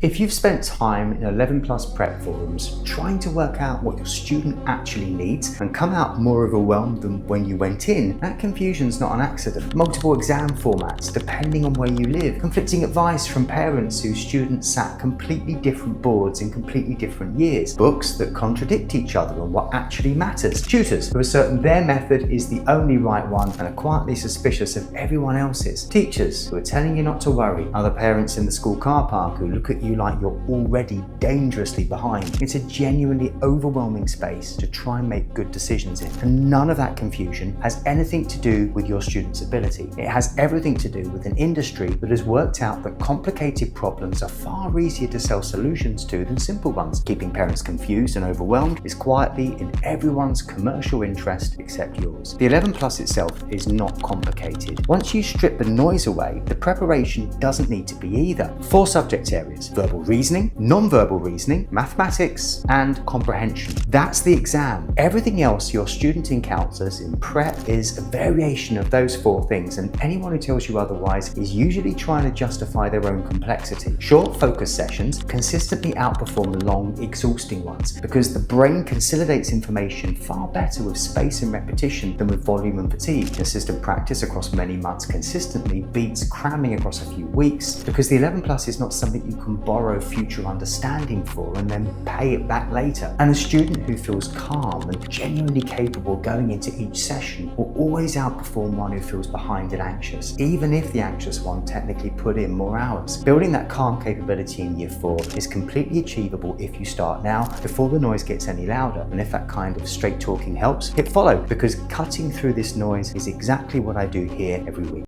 If you've spent time in 11 Plus prep forums trying to work out what your student actually needs and come out more overwhelmed than when you went in, that confusion's not an accident. Multiple exam formats depending on where you live, conflicting advice from parents whose students sat completely different boards in completely different years, books that contradict each other on what actually matters, tutors who are certain their method is the only right one and are quietly suspicious of everyone else's, teachers who are telling you not to worry, other parents in the school car park who look at you like you're already dangerously behind. It's a genuinely overwhelming space to try and make good decisions in. And none of that confusion has anything to do with your student's ability. It has everything to do with an industry that has worked out that complicated problems are far easier to sell solutions to than simple ones. Keeping parents confused and overwhelmed is quietly in everyone's commercial interest except yours. The 11 Plus itself is not complicated. Once you strip the noise away, the preparation doesn't need to be either. 4 subject areas: verbal reasoning, non-verbal reasoning, mathematics, and comprehension. That's the exam. Everything else your student encounters in prep is a variation of those 4 things, and anyone who tells you otherwise is usually trying to justify their own complexity. Short focus sessions consistently outperform long, exhausting ones because the brain consolidates information far better with space and repetition than with volume and fatigue. Consistent practice across many months consistently beats cramming across a few weeks because the 11 Plus is not something you can borrow future understanding for and then pay it back later. And a student who feels calm and genuinely capable going into each session will always outperform one who feels behind and anxious, even if the anxious one technically put in more hours. Building that calm capability in year 4 is completely achievable if you start now, before the noise gets any louder. And if that kind of straight talking helps, hit follow, because cutting through this noise is exactly what I do here every week.